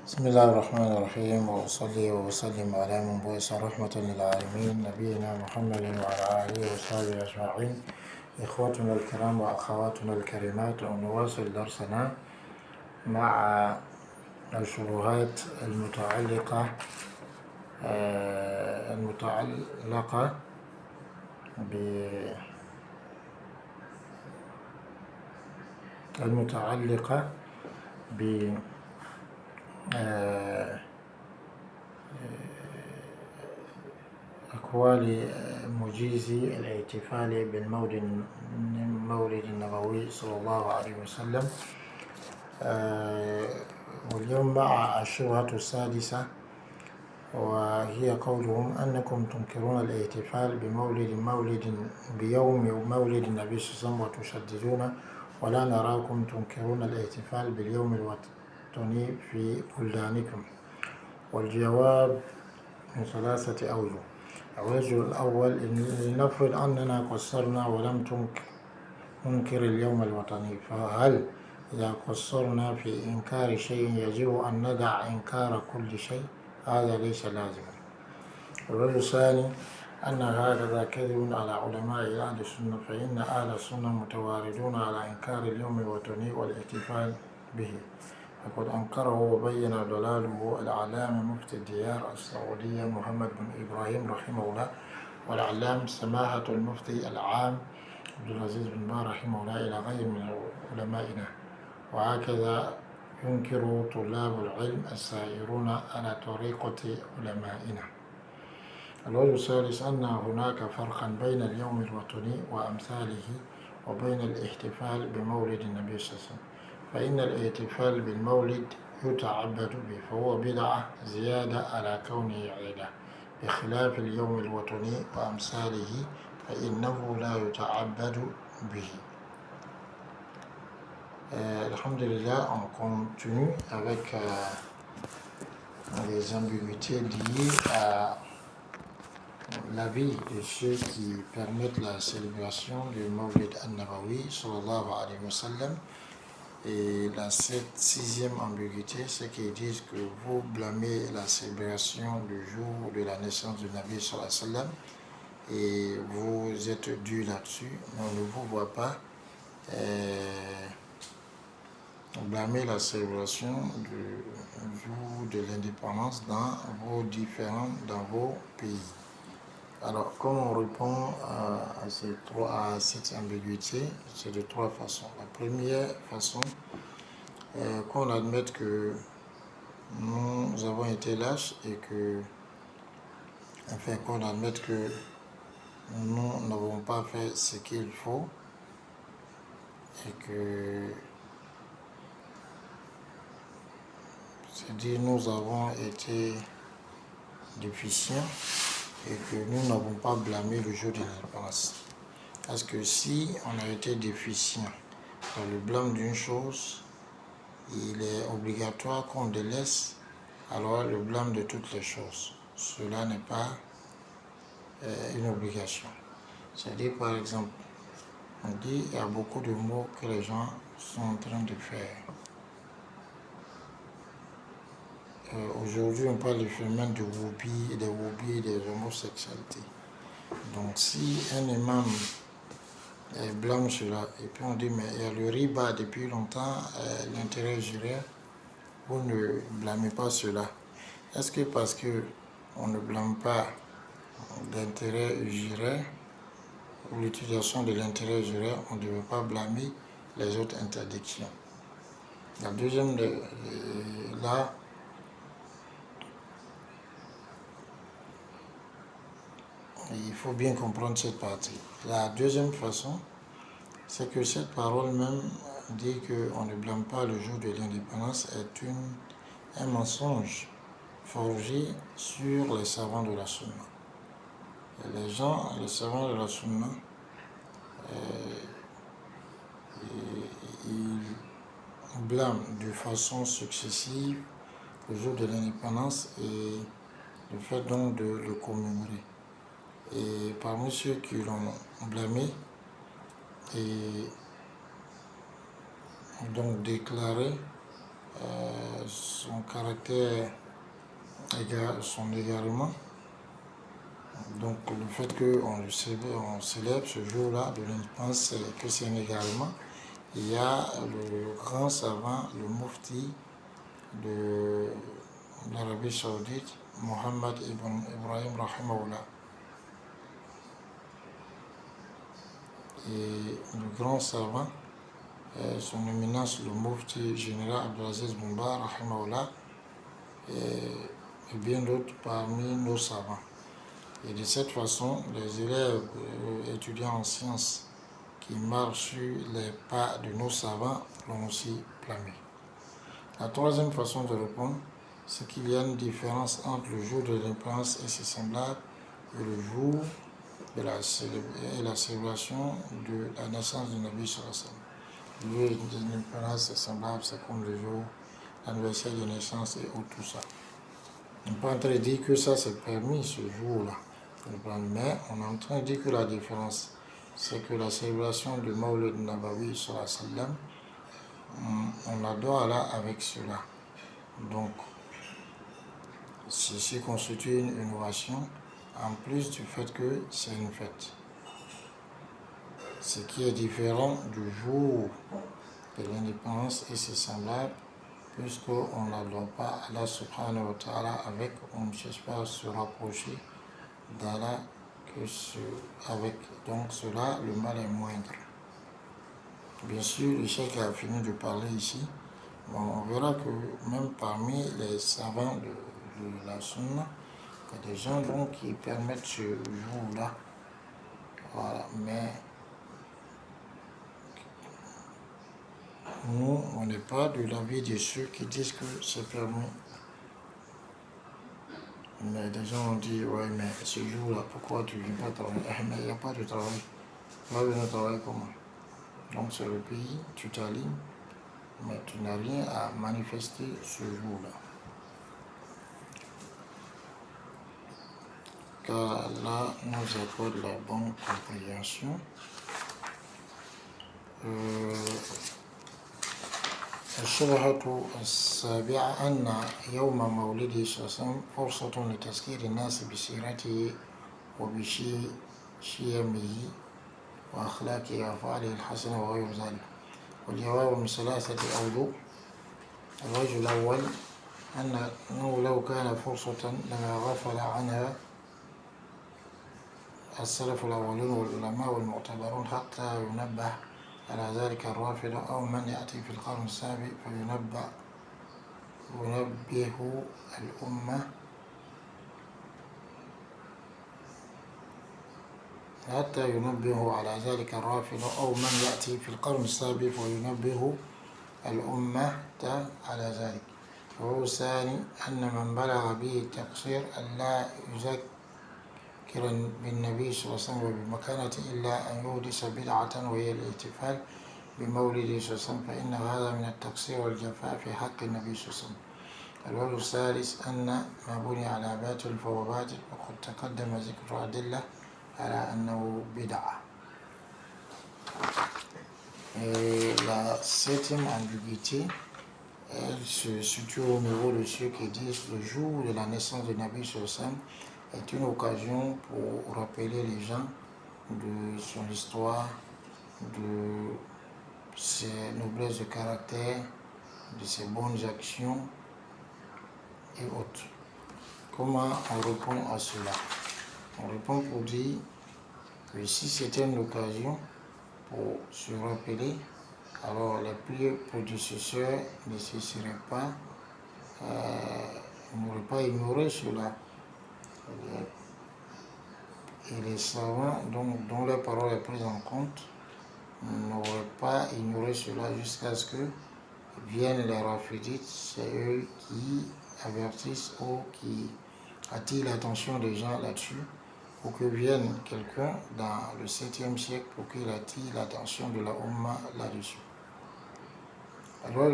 بسم الله الرحمن الرحيم وأصلي وأسلم على من بعث رحمة للعالمين نبينا محمد وعلى آله وصحبه أجمعين. إخوتنا الكرام وأخواتنا الكريمات، ونواصل درسنا مع الشبهات المتعلقة المتعلقة ب المتعلقة ب أقوال مجيزي الاحتفال بالمولد النبوي صلى الله عليه وسلم. واليوم مع الشبهة السادسة، وهي قولهم أنكم تنكرون الاحتفال بيوم مولد النبي صلى الله عليه وسلم وتشددون، ولا نراكم تنكرون الاحتفال باليوم الوطني في بلدانكم. والجواب من ثلاثة أوجه. الوجه الأول، لنفرض أننا قصرنا ولم تنكر اليوم الوطني، فهل إذا قصرنا في إنكار شيء يجب أن ندع إنكار كل شيء؟ هذا ليس لازما. الوجه الثاني أن هذا كذب على علماء أهل السنة، فإن أهل السنة متواردون على إنكار اليوم الوطني والاحتفال به، فقد أنكره وبين ضلاله العلامة مفتي الديار السعودية محمد بن إبراهيم رحمه الله، والعلامة سماحة المفتي العام عبد العزيز بن باز رحمه الله، إلى غير من علمائنا. وهكذا ينكر طلاب العلم السائرون على طريقة علمائنا. الوجه الثالث أن هناك فرقا بين اليوم الوطني وأمثاله وبين الاحتفال بمولد النبي صلى الله عليه وسلم. فإن الاحتفال بالمولد يتعبد به، فهو بدعة زيادة على كونه عيدة، بخلاف اليوم الوطني وأمثاله فإنه لا يتعبد به. Alhamdulillah, on continue avec les ambiguïtés liées à l'avis de ceux qui permettent la célébration du Mawlid al-Nabawi sallallahu alayhi wa sallam. Et la sixième ambiguïté, c'est qu'ils disent que vous blâmez la célébration du jour de la naissance du Nabi sallallahu alayhi wa sallam et vous êtes dû là-dessus, mais on ne vous voit pas blâmer la célébration du jour de l'indépendance dans vos pays. Alors, comment on répond à cette ambiguïté? C'est de trois façons. La première façon, qu'on admette que nous avons été lâches et qu'on admette que nous n'avons pas fait ce qu'il faut et que, c'est-à-dire, nous avons été déficients et que nous n'avons pas blâmé le jour de l'indépendance. Parce que si on a été déficient dans le blâme d'une chose, il est obligatoire qu'on délaisse alors le blâme de toutes les choses. Cela n'est pas une obligation. C'est-à-dire, par exemple, on dit qu'il y a beaucoup de mots que les gens sont en train de faire. Aujourd'hui, on parle du phénomène des whoopies, des homosexualités. Donc, si un imam blâme cela, et puis on dit, mais il y a le riba depuis longtemps, l'intérêt juré, vous ne blâmez pas cela. Est-ce que parce qu'on ne blâme pas l'intérêt juré ou l'utilisation de l'intérêt juré, on ne devait pas blâmer les autres interdictions? La deuxième, là, il faut bien comprendre cette partie. La deuxième façon, c'est que cette parole même dit qu'on ne blâme pas le jour de l'indépendance est un mensonge forgé sur les savants de la Sunna. Et les savants de la Sunna, ils blâment de façon successive le jour de l'indépendance et le fait donc de le commémorer. Et parmi ceux qui l'ont blâmé et donc déclaré son caractère, son égarement. Donc le fait qu'on célèbre ce jour-là de l'indépendance, que c'est un égarement. Il y a le grand savant, le mufti de l'Arabie Saoudite, Mohammed ibn Ibrahim Rahimahullah. Et le grand savant, son éminence, le mufti général Abdelaziz Boumba Rahimahullah, et bien d'autres parmi nos savants. Et de cette façon, les élèves étudiants en sciences qui marchent sur les pas de nos savants l'ont aussi clamé. La troisième façon de répondre, c'est qu'il y a une différence entre le jour de l'indépendance et ses semblables et le jour de la célébration de la naissance du Nabi sallallahu alayhi wa sallam. Le jour de l'indépendance et semblable, c'est comme le jour l'anniversaire de naissance et tout ça. On n'est pas en train de dire que ça c'est permis ce jour-là, mais on est en train de dire que la différence, c'est que la célébration du Mawlid Nabawi sallallahu alayhi wa sallam, on adore Allah avec cela. Donc, ceci constitue une innovation, en plus du fait que c'est une fête. Ce qui est différent du jour de l'indépendance et ses semblables, puisqu'on n'adore pas Allah subhanahu wa ta'ala avec, on ne cherche pas à se rapprocher d'Allah, avec donc cela, le mal est moindre. Bien sûr, le cheikh a fini de parler ici. Bon, on verra que même parmi les savants de la sunna, il y a des gens donc, qui permettent ce jour-là. Voilà, mais nous, on n'est pas de l'avis de ceux qui disent que c'est permis. Mais des gens ont dit, ouais, mais ce jour-là, pourquoi tu ne viens pas travailler? Mais il n'y a pas de travail. Tu vas venir travailler comment? Donc c'est le pays, tu t'alignes, mais tu n'as rien à manifester ce jour-là. Car là, nous accorde la bonne compréhension. الشبهة السابعة أن يوم مولده صلى الله عليه وسلم فرصة لتذكير الناس بسيرته وبشيمه وأخلاقه وأفعاله الحسنة وغير ذلك. والجواب من ثلاثة أوجه. الوجه الأول أنه لو كان فرصة لما غفل عنها السلف الأولون والعلماء والمعتبرون حتى ينبه على ذلك الرافضة أو من يأتي في القرن السابع فينبه الأمة حتى ينبه على ذلك الرافضة أو من يأتي في القرن السابع فينبه الأمة على ذلك. وهو الثاني أن من بلغ به التقصير أن لا يذكر بالنبي صلى الله عليه وسلم وبمكانته إلا أن يحدث بدعة وهي الاحتفال بمولده صلى الله عليه وسلم، فإن هذا من التقصير والجفاء في حق النبي صلى الله عليه وسلم. الوجه الثالث أن ما بني على باطل فهو باطل، وقد تقدم ذكر أدلة على أنه بدعة. Et la septième ambiguïté, elle se situe au niveau de ceux qui disent le jour de la naissance de Nabi sallallahu alayhi wa sallam est une occasion pour rappeler les gens de son histoire, de ses noblesses de caractère, de ses bonnes actions et autres. Comment on répond à cela? On répond pour dire que si c'était une occasion pour se rappeler, alors les plus prédécesseurs ne se seraient pas, n'auraient pas ignoré cela. Et les savants dont les paroles est prise en compte n'auraient pas ignoré cela jusqu'à ce que viennent les rafidites, c'est eux qui avertissent ou qui attirent l'attention des gens là-dessus, pour que vienne quelqu'un dans le 7e siècle pour qu'il attire l'attention de la Ummah là-dessus. Alors,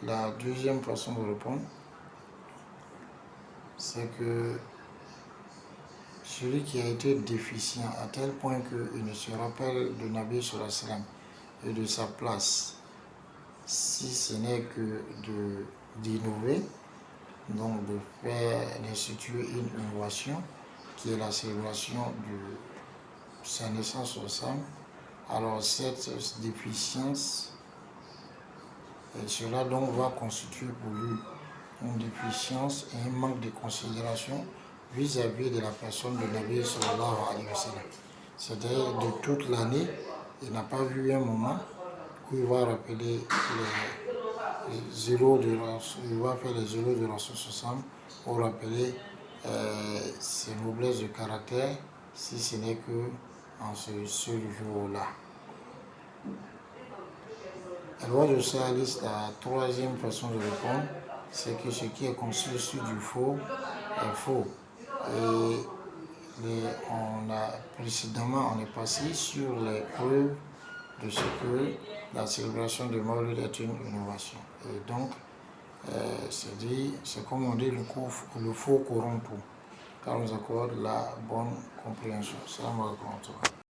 la deuxième façon de répondre, c'est que celui qui a été déficient à tel point qu'il ne se rappelle de Nabi sallallahu alayhi wa sallam et de sa place si ce n'est que d'innover, donc d'instituer une innovation qui est la célébration de sa naissance au sein. Alors cette déficience, et cela donc va constituer pour lui une déficience et un manque de considération vis-à-vis de la personne de Nabi sallallahu alayhi wa sallam. C'est-à-dire de toute l'année, il n'a pas vu un moment où il va rappeler les zéros de il va faire les zéros de Rasul sallam pour rappeler ses noblesses de caractère, si ce n'est que en ce jour-là. La troisième façon de répondre, c'est que ce qui est conçu sur du faux est faux. Et précédemment, on est passé sur les preuves de ce que la célébration de Maulid est une innovation. Et donc, c'est comme on dit, le faux corrompt tout, car on nous accorde la bonne compréhension. Salam alaikum.